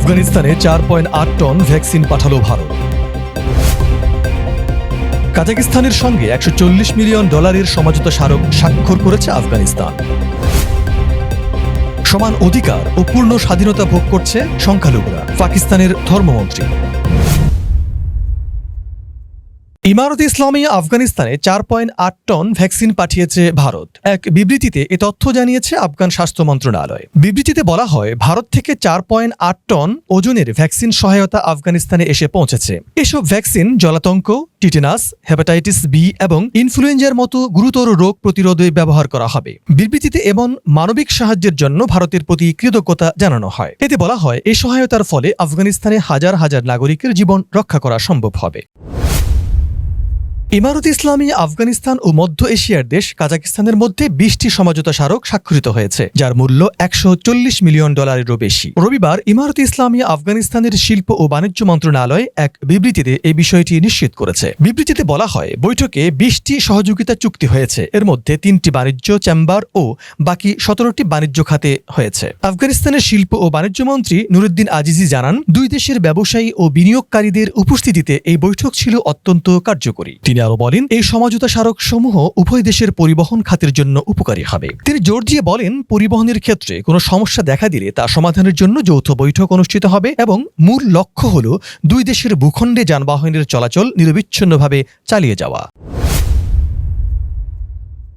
আফগানিস্তানে 4.8 ton vaccine পাঠালো ভারত। কাজাকিস্তানের সঙ্গে $140 মিলিয়ন সমঝোতা স্মারক স্বাক্ষর করেছে আফগানিস্তান। সমান অধিকার ও পূর্ণ স্বাধীনতা ভোগ করছে সংখ্যালঘুরা, পাকিস্তানের ধর্মমন্ত্রী। ইমারতে ইসলামিয়া আফগানিস্তানে 4.8 টন ভ্যাকসিন পাঠিয়েছে ভারত। এক বিবৃতিতে এ তথ্য জানিয়েছে আফগান স্বাস্থ্য মন্ত্রণালয়। বিবৃতিতে বলা হয়, ভারত থেকে 4.8 টন ওজনের ভ্যাকসিন সহায়তা আফগানিস্তানে এসে পৌঁছেছে। এসব ভ্যাকসিন জলাতঙ্ক, টিটেনাস, হেপাটাইটিস বি এবং ইনফ্লুয়েঞ্জার মতো গুরুতর রোগ প্রতিরোধে ব্যবহার করা হবে। বিবৃতিতে এমন মানবিক সাহায্যের জন্য ভারতের প্রতি কৃতজ্ঞতা জানানো হয়। এতে বলা হয়, এই সহায়তার ফলে আফগানিস্তানে হাজার হাজার নাগরিকের জীবন রক্ষা করা সম্ভব হবে। ইমারতে ইসলামিয়া আফগানিস্তান ও মধ্য এশিয়ার দেশ কাজাকিস্তানের মধ্যে 20টি সমঝোতা স্মারক স্বাক্ষরিত হয়েছে, যার মূল্য $140 মিলিয়ন বেশি। রবিবার ইমারতে ইসলামিয়া আফগানিস্তানের শিল্প ও বাণিজ্য মন্ত্রণালয় এক বিবৃতিতে এই বিষয়টি নিশ্চিত করেছে। বিবৃতিতে বলা হয়, বৈঠকে 20টি সহযোগিতা চুক্তি হয়েছে। এর মধ্যে 3টি বাণিজ্য চেম্বার ও বাকি 17টি বাণিজ্য খাতে হয়েছে। আফগানিস্তানের শিল্প ও বাণিজ্য মন্ত্রী নুরুদ্দিন আজিজি জানান, দুই দেশের ব্যবসায়ী ও বিনিয়োগকারীদের উপস্থিতিতে এই বৈঠক ছিল অত্যন্ত কার্যকরী। তিনি আরো বলেন, এই সমঝোতা স্মারক সমূহ উভয় দেশের পরিবহন খাতের জন্য উপকারী হবে। তিনি জোর দিয়ে বলেন, পরিবহনের ক্ষেত্রে কোনো সমস্যা দেখা দিলে তা সমাধানের জন্য যৌথ বৈঠক অনুষ্ঠিত হবে এবং মূল লক্ষ্য হল দুই দেশের ভূখণ্ডে যানবাহনের চলাচল নিরবিচ্ছিন্নভাবে চালিয়ে যাওয়া।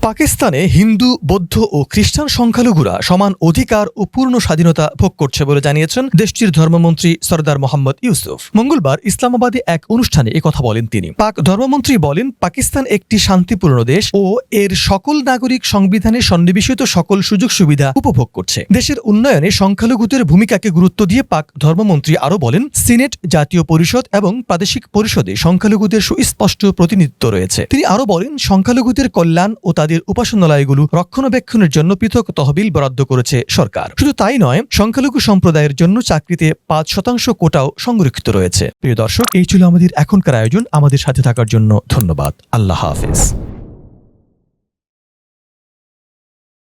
পাকিস্তানে হিন্দু, বৌদ্ধ ও খ্রিস্টান সংখ্যালঘুরা সমান অধিকার ও পূর্ণ স্বাধীনতা ভোগ করছে বলে জানিয়েছেন দেশটির ধর্মমন্ত্রী সরদার মোহাম্মদ ইউসুফ। মঙ্গলবার ইসলামাবাদে এক অনুষ্ঠানে কথা বলেন তিনি। পাক ধর্মমন্ত্রী বলেন, পাকিস্তান একটি শান্তিপূর্ণ দেশ ও এর সকল নাগরিক সংবিধানে সন্নিবেশিত সকল সুযোগ সুবিধা উপভোগ করছে। দেশের উন্নয়নে সংখ্যালঘুদের ভূমিকাকে গুরুত্ব দিয়ে পাক ধর্মমন্ত্রী আরও বলেন, সিনেট, জাতীয় পরিষদ এবং প্রাদেশিক পরিষদে সংখ্যালঘুদের সুস্পষ্ট প্রতিনিধিত্ব রয়েছে। তিনি আরও বলেন, সংখ্যালঘুদের কল্যাণ ও তাদের উপাসনালয়গুলো রক্ষণাবেক্ষণের জন্য পৃথক তহবিল বরাদ্দ করেছে সরকার। শুধু তাই নয়, সংখ্যালঘু সম্প্রদায়ের জন্য চাকরিতে 5% কোটাও সংরক্ষিত রয়েছে। প্রিয় দর্শক, এই ছিল আমাদের এখনকার আয়োজন। আমাদের সাথে থাকার জন্য ধন্যবাদ। আল্লাহ হাফেজ।